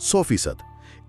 100%,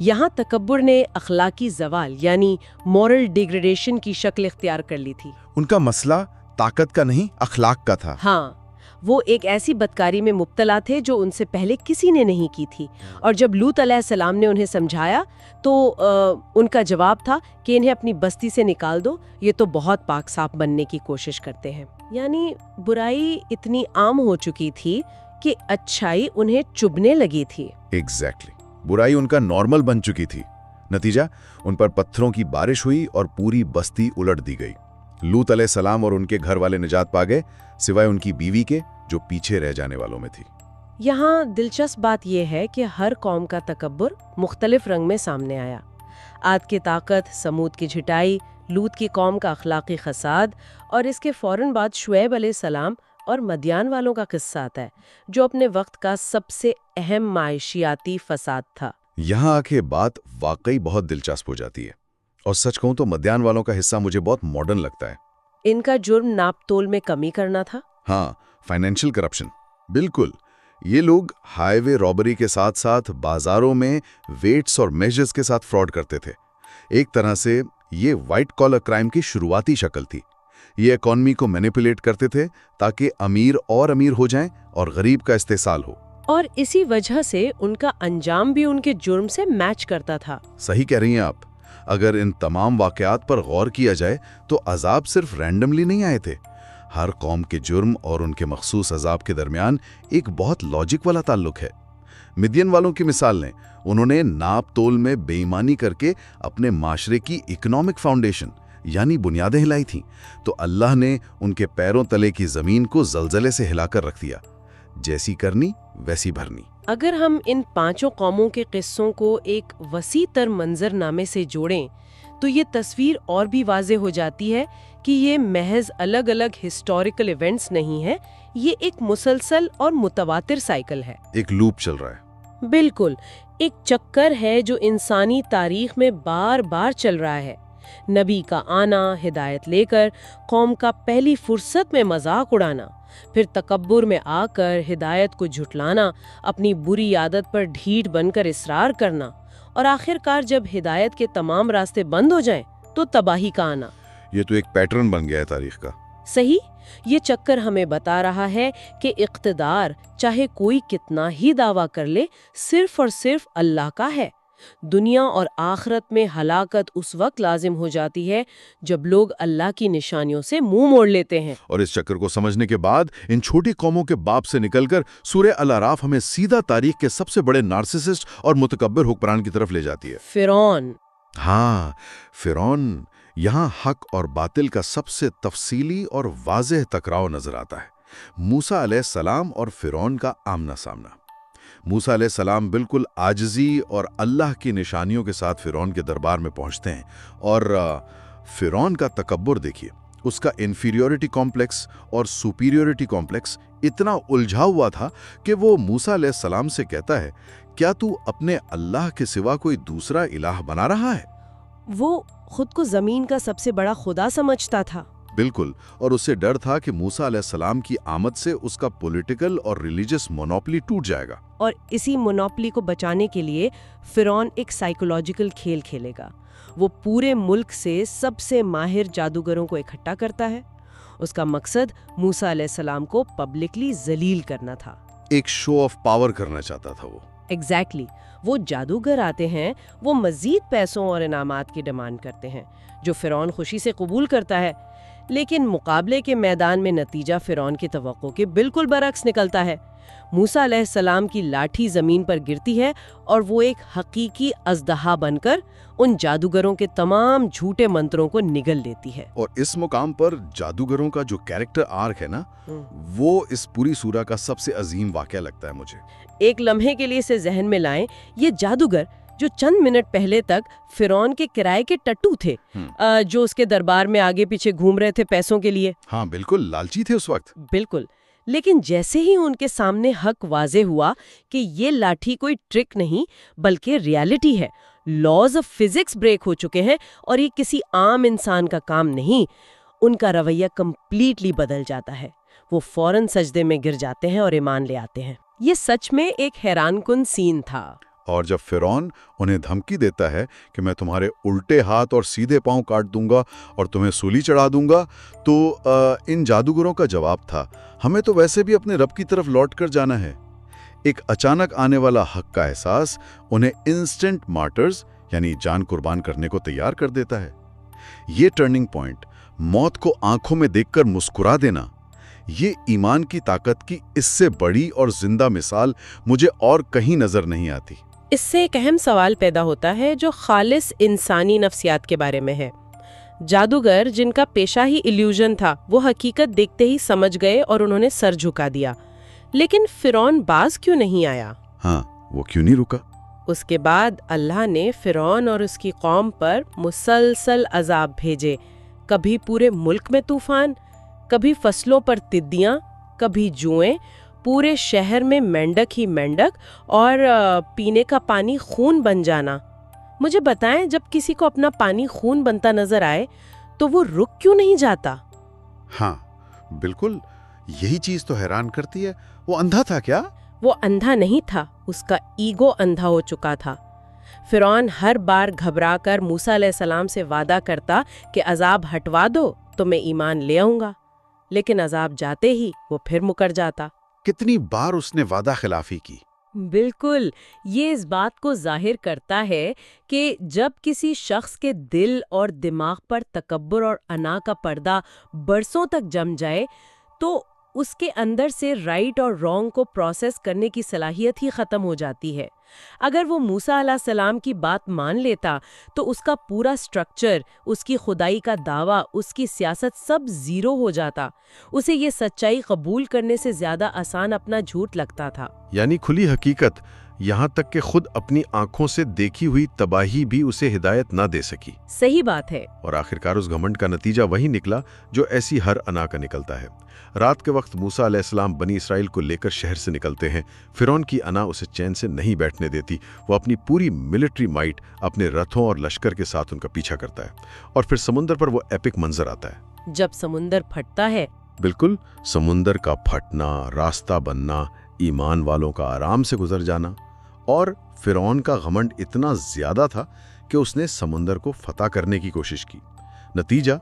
یہاں تکبر نے اخلاقی زوال یعنی مورل ڈیگریڈیشن کی شکل اختیار کر لی تھی۔ ان کا مسئلہ طاقت کا نہیں، اخلاق کا تھا۔ ہاں، وہ ایک ایسی بدکاری میں مبتلا تھے جو ان سے پہلے کسی نے نہیں کی تھی، اور جب لوط علیہ السلام نے انہیں سمجھایا تو ان کا جواب تھا کہ انہیں اپنی بستی سے نکال دو، یہ تو بہت پاک صاف بننے کی کوشش کرتے ہیں۔ یعنی برائی اتنی عام ہو چکی تھی کہ اچھائی انہیں چبھنے لگی تھی۔ ایگزیکٹلی، برائی ان کا نارمل بن چکی تھی۔ نتیجہ، ان پر پتھروں کی بارش ہوئی اور پوری بستی الٹ دی گئی۔ لوط علیہ السلام اور ان کے گھر والے نجات پا گئے، سوائے ان کی بیوی کے جو پیچھے رہ جانے والوں میں تھی۔ یہاں دلچسپ بات یہ ہے کہ ہر قوم کا تکبر مختلف رنگ میں سامنے آیا۔ عاد کی طاقت، سمود کی جھٹائی، لوط کی قوم کا اخلاقی فساد، اور اس کے فوراً بعد شعیب علیہ السلام اور مدین والوں کا قصہ آتا ہے جو اپنے وقت کا سب سے اہم معاشیاتی فساد تھا۔ یہاں آ کے بات واقعی بہت دلچسپ ہو جاتی ہے، اور سچ کہوں تو مدین والوں کا حصہ مجھے بہت ماڈرن لگتا ہے۔ ان کا جرم ناپ تول میں کمی کرنا تھا۔ ہاں، فائنینشل کرپشن، بالکل۔ یہ لوگ ہائی وے رابری کے ساتھ ساتھ بازاروں میں ویٹس اور میجرز کے ساتھ فراڈ کرتے تھے۔ ایک طرح سے یہ وائٹ کالر کرائم کی شروعاتی شکل تھی۔ یہ اکانومی کو مینیپولیٹ کرتے تھے تاکہ امیر اور امیر ہو جائیں اور غریب کا استحصال ہو۔ اور اسی وجہ سے ان کا انجام بھی ان کے جرم سے میچ کرتا تھا۔ صحیح کہہ رہی ہیں آپ۔ اگر ان تمام واقعات پر غور کیا جائے تو عذاب صرف رینڈملی نہیں آئے تھے۔ ہر قوم کے جرم اور ان کے مخصوص عذاب کے درمیان ایک بہت لاجک والا تعلق ہے۔ مدین والوں کی مثال لیں، انہوں نے ناپ تول میں بے ایمانی کر کے اپنے معاشرے کی اکنامک فاؤنڈیشن یعنی بنیادیں ہلائی تھیں، تو اللہ نے ان کے پیروں تلے کی زمین کو زلزلے سے ہلا کر رکھ دیا، جیسی کرنی ویسی بھرنی۔ اگر ہم ان پانچوں قوموں کے قصوں کو ایک وسیع تر منظر نامے سے جوڑیں تو یہ تصویر اور بھی واضح ہو جاتی ہے کہ یہ محض الگ الگ ہسٹوریکل ایونٹس نہیں ہیں، یہ ایک مسلسل اور متواتر سائیکل ہے۔ ایک لوپ چل رہا ہے۔ بالکل، ایک چکر ہے جو انسانی تاریخ میں بار بار چل رہا ہے۔ نبی کا آنا، ہدایت لے کر قوم کا پہلی فرصت میں مذاق اڑانا، پھر تکبر میں آ کر ہدایت کو جھٹلانا، اپنی بری عادت پر ڈھیٹ بن کر اصرار کرنا، اور آخر کار جب ہدایت کے تمام راستے بند ہو جائیں تو تباہی کا آنا۔ یہ تو ایک پیٹرن بن گیا ہے تاریخ کا۔ صحیح، یہ چکر ہمیں بتا رہا ہے کہ اقتدار چاہے کوئی کتنا ہی دعویٰ کر لے، صرف اور صرف اللہ کا ہے۔ دنیا اور آخرت میں ہلاکت اس وقت لازم ہو جاتی ہے جب لوگ اللہ کی نشانیوں سے منہ موڑ لیتے ہیں۔ اور اس چکر کو سمجھنے کے بعد ان چھوٹی قوموں کے باپ سے نکل کر سورہ الاعراف ہمیں سیدھا تاریخ کے سب سے بڑے نارسسسٹ اور متکبر حکمران کی طرف لے جاتی ہے، فرعون۔ ہاں، فرعون۔ یہاں حق اور باطل کا سب سے تفصیلی اور واضح ٹکراؤ نظر آتا ہے۔ موسیٰ علیہ السلام اور فرعون کا آمنا سامنا۔ موسیٰ علیہ السلام بالکل عاجزی اور اللہ کی نشانیوں کے ساتھ فرعون کے دربار میں پہنچتے ہیں، اور فرعون کا تکبر دیکھیے، اس کا انفیریورٹی کمپلیکس اور سپیریورٹی کمپلیکس اتنا الجھا ہوا تھا کہ وہ موسیٰ علیہ السلام سے کہتا ہے، کیا تو اپنے اللہ کے سوا کوئی دوسرا الہ بنا رہا ہے؟ وہ خود کو زمین کا سب سے بڑا خدا سمجھتا تھا۔ بالکل، اور اسے ڈر تھا کہ موسیٰ علیہ السلام کی آمد سے اس کا پولیٹیکل اور ریلیجس مونوپلی ٹوٹ جائے گا۔ اور اسی مونوپلی کو بچانے کے لیے فرعون ایک سائیکولوجیکل کھیل کھیلے گا۔ وہ پورے ملک سے سب سے ماہر جادوگروں کو اکٹھا کرتا ہے۔ اس کا مقصد موسیٰ علیہ السلام کو پبلکلی ذلیل کرنا تھا۔ ایک شو آف پاور کرنا چاہتا تھا وہ۔ ایگزیکٹلی، وہ جادوگر آتے ہیں، وہ مزید پیسوں اور انعامات کی ڈیمانڈ کرتے ہیں جو فرعون خوشی سے قبول کرتا ہے، لیکن مقابلے کے میدان میں نتیجہ فرعون کی توقع کے بالکل برعکس نکلتا ہے۔ موسیٰ علیہ السلام کی لاٹھی زمین پر گرتی ہے اور وہ ایک حقیقی اژدہا بن کر ان جادوگروں کے تمام جھوٹے منتروں کو نگل لیتی ہے۔ اور اس مقام پر جادوگروں کا جو کیریکٹر آرک ہے نا، وہ اس پوری سورہ کا سب سے عظیم واقعہ لگتا ہے مجھے۔ ایک لمحے کے لیے اسے ذہن میں لائیں، یہ جادوگر جو چند منٹ پہلے تک فرعون کے کرائے کے ٹٹو تھے، جو اس کے دربار میں آگے پیچھے گھوم رہے تھے پیسوں کے لیے۔ ہاں بالکل، لالچی تھے اس وقت۔ بالکل، لیکن جیسے ہی ان کے سامنے حق واضح ہوا کہ یہ لاٹھی کوئی ٹرک نہیں بلکہ ریالٹی ہے، لاز آف فزکس بریک ہو چکے ہیں اور یہ کسی عام انسان کا کام نہیں، ان کا رویہ کمپلیٹلی بدل جاتا ہے۔ وہ فوراً سجدے میں گر جاتے ہیں اور ایمان لے آتے ہیں۔ یہ سچ میں ایک حیران کن سین تھا۔ اور جب فرعون انہیں دھمکی دیتا ہے کہ میں تمہارے الٹے ہاتھ اور سیدھے پاؤں کاٹ دوں گا اور تمہیں سولی چڑھا دوں گا، تو ان جادوگروں کا جواب تھا، ہمیں تو ویسے بھی اپنے رب کی طرف لوٹ کر جانا ہے۔ ایک اچانک آنے والا حق کا احساس انہیں انسٹنٹ مارٹرز یعنی جان قربان کرنے کو تیار کر دیتا ہے۔ یہ ٹرننگ پوائنٹ، موت کو آنکھوں میں دیکھ کر مسکرا دینا، یہ ایمان کی طاقت کی اس سے بڑی اور زندہ مثال مجھے اور کہیں نظر نہیں آتی۔ اس سے ایک اہم سوال پیدا ہوتا ہے جو خالص انسانی نفسیات کے بارے میں ہے۔ جادوگر جن کا پیشہ ہی ایلیوژن تھا، وہ حقیقت دیکھتے ہی سمجھ گئے اور انہوں نے سر جھکا دیا، لیکن فرعون باز کیوں نہیں آیا؟ ہاں، وہ کیوں نہیں رکا؟ اس کے بعد اللہ نے فرعون اور اس کی قوم پر مسلسل عذاب بھیجے، کبھی پورے ملک میں طوفان، کبھی فصلوں پر تدیاں، کبھی جوئیں، پورے شہر میں مینڈک ہی مینڈک، اور پینے کا پانی خون بن جانا۔ مجھے بتائیں، جب کسی کو اپنا پانی خون بنتا نظر آئے تو وہ رک کیوں نہیں جاتا؟ ہاں بالکل، یہی چیز تو حیران کرتی ہے۔ وہ اندھا تھا کیا؟ وہ اندھا نہیں تھا، اس کا ایگو اندھا ہو چکا تھا۔ فرعون ہر بار گھبرا کر موسیٰ علیہ السلام سے وعدہ کرتا کہ عذاب ہٹوا دو تو میں ایمان لے آؤں گا، لیکن عذاب جاتے ہی وہ پھر مکر جاتا۔ کتنی بار اس نے وعدہ خلافی کی؟ بالکل، یہ اس بات کو ظاہر کرتا ہے کہ جب کسی شخص کے دل اور دماغ پر تکبر اور انا کا پردہ برسوں تک جم جائے تو اس کے اندر سے رائٹ اور رانگ کو پروسیس کرنے کی صلاحیت ہی ختم ہو جاتی ہے۔ اگر وہ موسیٰ علیہ السلام کی بات مان لیتا تو اس کا پورا سٹرکچر، اس کی خدائی کا دعویٰ، اس کی سیاست سب زیرو ہو جاتا۔ اسے یہ سچائی قبول کرنے سے زیادہ آسان اپنا جھوٹ لگتا تھا۔ یعنی کھلی حقیقت، یہاں تک کہ خود اپنی آنکھوں سے دیکھی ہوئی تباہی بھی اسے ہدایت نہ دے سکی۔ صحیح بات ہے۔ اور آخرکار اس گھمنڈ کا نتیجہ وہی نکلا جو ایسی ہر انا کا نکلتا ہے۔ رات کے وقت موسیٰ علیہ السلام بنی اسرائیل کو لے کر شہر سے نکلتے ہیں۔ فرعون کی انا اسے چین سے نہیں بیٹھنے دیتی۔ وہ اپنی پوری ملٹری مائٹ اپنے رتھوں اور لشکر کے ساتھ ان کا پیچھا کرتا ہے، اور پھر سمندر پر وہ ایپک منظر آتا ہے جب سمندر پھٹتا ہے۔ بالکل، سمندر کا پھٹنا، راستہ بننا، ایمان والوں کا آرام سے گزر جانا۔ اور فرعون کا گھمنڈ اتنا زیادہ تھا کہ اس نے سمندر کو فتح کرنے کی کوشش کی۔ نتیجہ،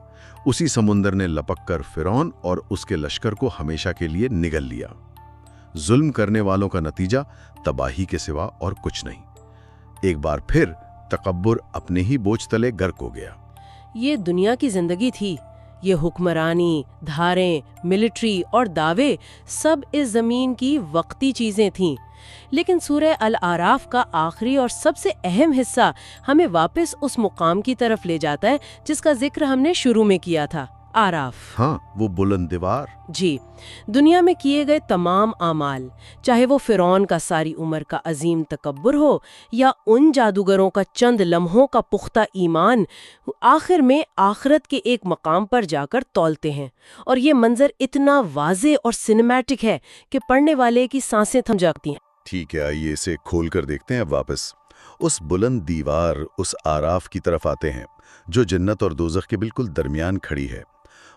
اسی سمندر نے لپک کر فرعون اور اس کے لشکر کو ہمیشہ کے لیے نگل لیا۔ ظلم کرنے والوں کا نتیجہ تباہی کے سوا اور کچھ نہیں۔ ایک بار پھر تکبر اپنے ہی بوجھ تلے غرق ہو گیا۔ یہ دنیا کی زندگی تھی، یہ حکمرانی، دھاریں، ملٹری اور دعوے سب اس زمین کی وقتی چیزیں تھیں۔ لیکن سورہ الاعراف کا آخری اور سب سے اہم حصہ ہمیں واپس اس مقام کی طرف لے جاتا ہے جس کا ذکر ہم نے شروع میں کیا تھا، اعراف۔ ہاں، وہ بلند دیوار۔ جی، دنیا میں کیے گئے تمام اعمال، چاہے وہ فرعون کا ساری عمر کا عظیم تکبر ہو یا ان جادوگروں کا چند لمحوں کا پختہ ایمان، آخر میں آخرت کے ایک مقام پر جا کر تولتے ہیں۔ اور یہ منظر اتنا واضح اور سینیمیٹک ہے کہ پڑھنے والے کی سانسیں تھم جاتی ہیں۔ ٹھیک ہے، آئیے اسے کھول کر دیکھتے ہیں اب واپس۔ اس بلند دیوار، اس آراف کی طرف آتے ہیں جو جنت اور دوزخ کے بالکل درمیان کھڑی ہے۔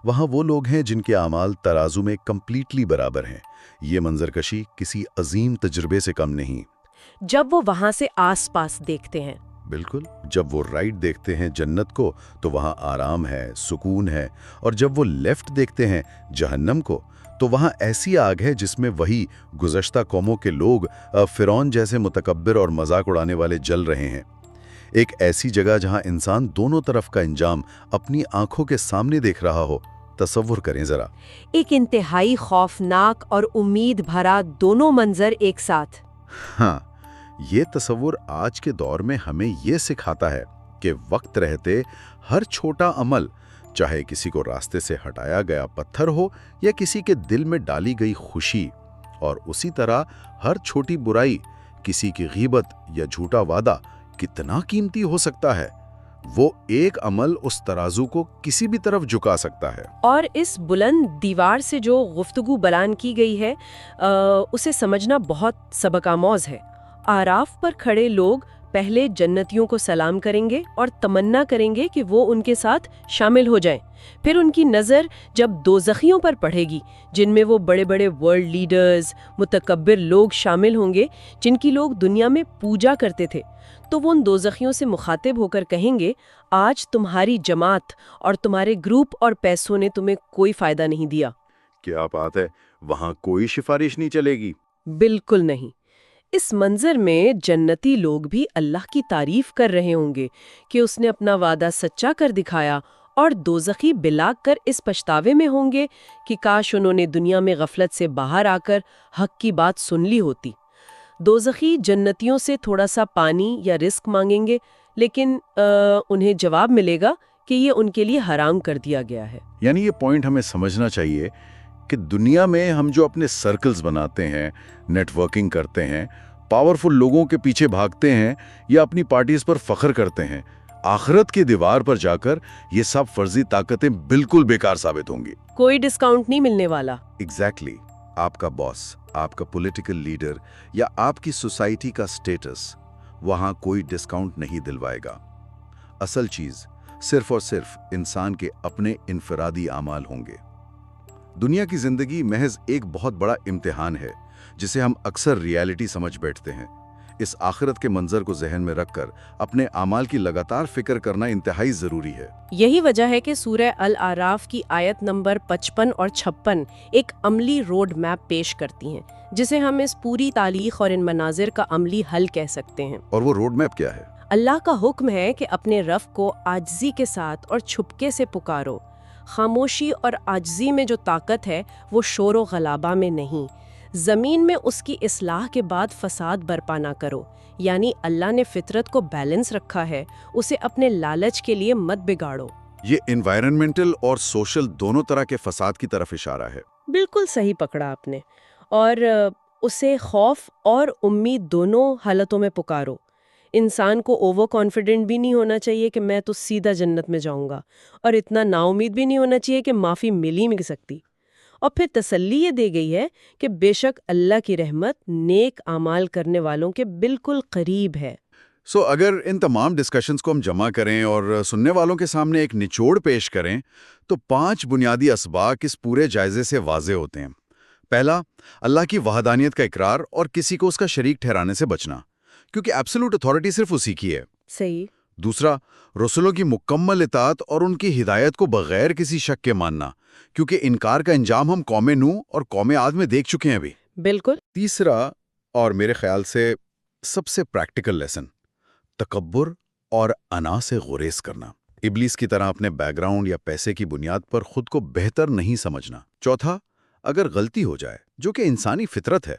وہاں وہ لوگ ہیں جن کے اعمال ترازو میں کمپلیٹلی برابر ہیں۔ یہ منظر کشی کسی عظیم تجربے سے کم نہیں۔ جب وہ وہاں سے آس پاس دیکھتے ہیں، بالکل، جب وہ رائٹ دیکھتے ہیں جنت کو تو وہاں آرام ہے، سکون ہے، اور جب وہ لیفٹ دیکھتے ہیں جہنم کو تو وہاں ایسی آگ ہے جس میں وہی گزشتہ قوموں کے لوگ فرعون جیسے متکبر اور مذاق اڑانے والے جل رہے ہیں۔ ایک ایسی جگہ جہاں انسان دونوں طرف کا انجام اپنی آنکھوں کے سامنے دیکھ رہا ہو۔ تصور کریں ذرا، ایک انتہائی خوفناک اور امید بھرا دونوں منظر ایک ساتھ۔ ہاں، یہ تصور آج کے دور میں ہمیں یہ سکھاتا ہے کہ وقت رہتے ہر چھوٹا عمل، چاہے کسی کو راستے سے ہٹایا گیا پتھر ہو یا کسی کے دل میں ڈالی گئی خوشی، اور اسی طرح ہر چھوٹی برائی، کسی کی غیبت یا جھوٹا وعدہ کتنا قیمتی ہو سکتا ہے۔ وہ ایک عمل اس ترازو کو کسی بھی طرف جھکا سکتا ہے۔ اور اس بلند دیوار سے جو گفتگو بیان کی گئی ہے اسے سمجھنا بہت سبق آموز ہے۔ اعراف پر کھڑے لوگ پہلے جنتیوں کو سلام کریں گے اور تمنا کریں گے کہ وہ ان کے ساتھ شامل ہو جائیں. پھر ان کی نظر جب دوزخیوں پر پڑے گی، جن میں وہ بڑے بڑے ورلڈ لیڈرز، متکبر لوگ شامل ہوں گے جن کی لوگ دنیا میں پوجا کرتے تھے، تو وہ ان دوزخیوں سے مخاطب ہو کر کہیں گے، آج تمہاری جماعت اور تمہارے گروپ اور پیسوں نے تمہیں کوئی فائدہ نہیں دیا. کیا بات ہے، وہاں کوئی سفارش نہیں چلے گی؟ بالکل نہیں. اس منظر میں جنتی لوگ بھی اللہ کی تعریف کر رہے ہوں گے کہ اس نے اپنا وعدہ سچا کر دکھایا، اور دوزخی بلا کر اس پچھتاوے میں ہوں گے کہ کاش انہوں نے دنیا میں غفلت سے باہر آ کر حق کی بات سن لی ہوتی. دوزخی جنتیوں سے تھوڑا سا پانی یا رزق مانگیں گے، لیکن انہیں جواب ملے گا کہ یہ ان کے لیے حرام کر دیا گیا ہے. یعنی یہ پوائنٹ ہمیں سمجھنا چاہیے کہ دنیا میں ہم جو اپنے سرکلز بناتے ہیں، نیٹ ورکنگ کرتے ہیں، پاورفل لوگوں کے پیچھے بھاگتے ہیں یا اپنی پارٹیز پر فخر کرتے ہیں، آخرت کی دیوار پر جا کر یہ سب فرضی طاقتیں بالکل بیکار ثابت ہوں گی. کوئی ڈسکاؤنٹ نہیں ملنے والا. ایگزیکٹلی. آپ کا باس، آپ کا پولیٹیکل لیڈر یا آپ کی سوسائٹی کا سٹیٹس وہاں کوئی ڈسکاؤنٹ نہیں دلوائے گا. اصل چیز صرف اور صرف انسان کے اپنے انفرادی اعمال ہوں گے. دنیا کی زندگی محض ایک بہت بڑا امتحان ہے جسے ہم اکثر ریالٹی سمجھ بیٹھتے ہیں. اس آخرت کے منظر کو ذہن میں رکھ کر اپنے اعمال کی لگاتار فکر کرنا انتہائی ضروری ہے. یہی وجہ ہے کہ سورہ الاعراف کی آیت نمبر 55 اور 56 ایک عملی روڈ میپ پیش کرتی ہیں، جسے ہم اس پوری تاریخ اور ان مناظر کا عملی حل کہہ سکتے ہیں. اور وہ روڈ میپ کیا ہے؟ اللہ کا حکم ہے کہ اپنے رب کو عاجزی کے ساتھ اور چھپکے سے پکارو. خاموشی اور عاجزی میں جو طاقت ہے وہ شور و غلابہ میں نہیں. زمین میں اس کی اصلاح کے بعد فساد برپا نہ کرو. یعنی اللہ نے فطرت کو بیلنس رکھا ہے، اسے اپنے لالچ کے لیے مت بگاڑو. یہ انوائرنمنٹل اور سوشل دونوں طرح کے فساد کی طرف اشارہ ہے. بالکل صحیح پکڑا آپ نے. اور اسے خوف اور امید دونوں حالتوں میں پکارو. انسان کو اوور کانفیڈنٹ بھی نہیں ہونا چاہیے کہ میں تو سیدھا جنت میں جاؤں گا، اور اتنا نا امید بھی نہیں ہونا چاہیے کہ معافی مل ہی نہیں سکتی. اور پھر تسلی یہ دی گئی ہے کہ بے شک اللہ کی رحمت نیک اعمال کرنے والوں کے بالکل قریب ہے. اگر ان تمام ڈسکشنز کو ہم جمع کریں اور سننے والوں کے سامنے ایک نچوڑ پیش کریں تو 5 بنیادی اسباق اس پورے جائزے سے واضح ہوتے ہیں. پہلا، اللہ کی وحدانیت کا اقرار اور کسی کو اس کا شریک ٹھہرانے سے بچنا، کیونکہ ایبسولوٹ اتھارٹی صرف اسی کی ہے. صحیح. دوسرا، رسولوں کی مکمل اطاعت اور ان کی ہدایت کو بغیر کسی شک کے ماننا، کیونکہ انکار کا انجام ہم قوم نوح اور قوم عاد میں دیکھ چکے ہیں ابھی. بالکل. تیسرا، اور میرے خیال سے سب سے پریکٹیکل لیسن، تکبر اور انا سے گریز کرنا. ابلیس کی طرح اپنے بیک گراؤنڈ یا پیسے کی بنیاد پر خود کو بہتر نہیں سمجھنا. چوتھا، اگر غلطی ہو جائے جو کہ انسانی فطرت ہے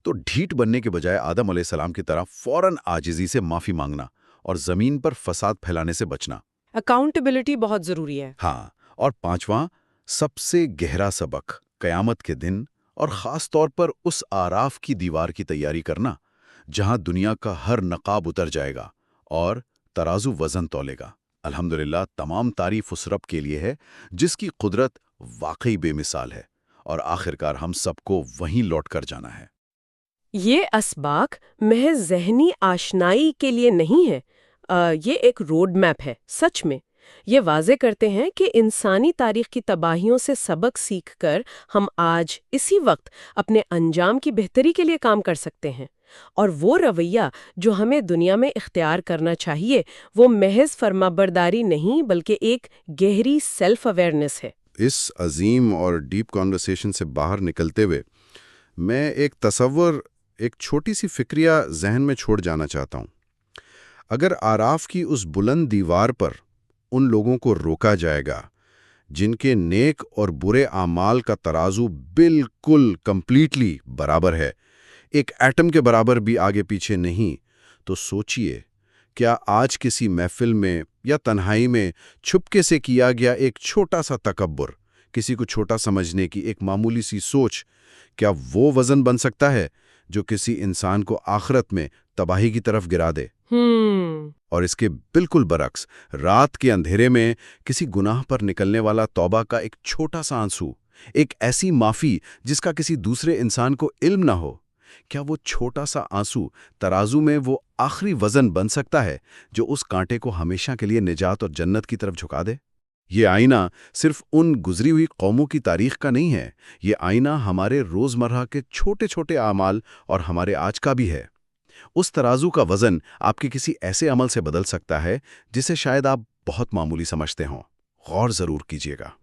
تو ڈھیٹ بننے کے بجائے آدم علیہ السلام کی طرح فوراً عاجزی سے معافی مانگنا اور زمین پر فساد پھیلانے سے بچنا. اکاؤنٹیبلٹی بہت ضروری ہے. ہاں. اور پانچواں، سب سے گہرا سبق، قیامت کے دن اور خاص طور پر اس آراف کی دیوار کی تیاری کرنا جہاں دنیا کا ہر نقاب اتر جائے گا اور ترازو وزن تولے گا. الحمدللہ تمام تعریف اس رب کے لیے ہے جس کی قدرت واقعی بے مثال ہے، اور آخرکار ہم سب کو وہیں لوٹ کر جانا ہے. یہ اسباق محض ذہنی آشنائی کے لیے نہیں ہے، یہ ایک روڈ میپ ہے. سچ میں یہ واضح کرتے ہیں کہ انسانی تاریخ کی تباہیوں سے سبق سیکھ کر ہم آج اسی وقت اپنے انجام کی بہتری کے لیے کام کر سکتے ہیں. اور وہ رویہ جو ہمیں دنیا میں اختیار کرنا چاہیے وہ محض فرمانبرداری نہیں بلکہ ایک گہری سیلف اویئرنیس ہے. اس عظیم اور ڈیپ کانورسیشن سے باہر نکلتے ہوئے میں ایک تصور، ایک چھوٹی سی فکریہ ذہن میں چھوڑ جانا چاہتا ہوں. اگر آراف کی اس بلند دیوار پر ان لوگوں کو روکا جائے گا جن کے نیک اور برے اعمال کا ترازو بالکل کمپلیٹلی برابر ہے، ایک ایٹم کے برابر بھی آگے پیچھے نہیں، تو سوچئے کیا آج کسی محفل میں یا تنہائی میں چھپکے سے کیا گیا ایک چھوٹا سا تکبر، کسی کو چھوٹا سمجھنے کی ایک معمولی سی سوچ، کیا وہ وزن بن سکتا ہے جو کسی انسان کو آخرت میں تباہی کی طرف گرا دے؟ اور اس کے بالکل برعکس، رات کے اندھیرے میں کسی گناہ پر نکلنے والا توبہ کا ایک چھوٹا سا آنسو، ایک ایسی معافی جس کا کسی دوسرے انسان کو علم نہ ہو، کیا وہ چھوٹا سا آنسو ترازو میں وہ آخری وزن بن سکتا ہے جو اس کانٹے کو ہمیشہ کے لیے نجات اور جنت کی طرف جھکا دے؟ یہ آئینہ صرف ان گزری ہوئی قوموں کی تاریخ کا نہیں ہے، یہ آئینہ ہمارے روزمرہ کے چھوٹے چھوٹے اعمال اور ہمارے آج کا بھی ہے۔ اس ترازو کا وزن آپ کے کسی ایسے عمل سے بدل سکتا ہے جسے شاید آپ بہت معمولی سمجھتے ہوں۔ غور ضرور کیجیے گا۔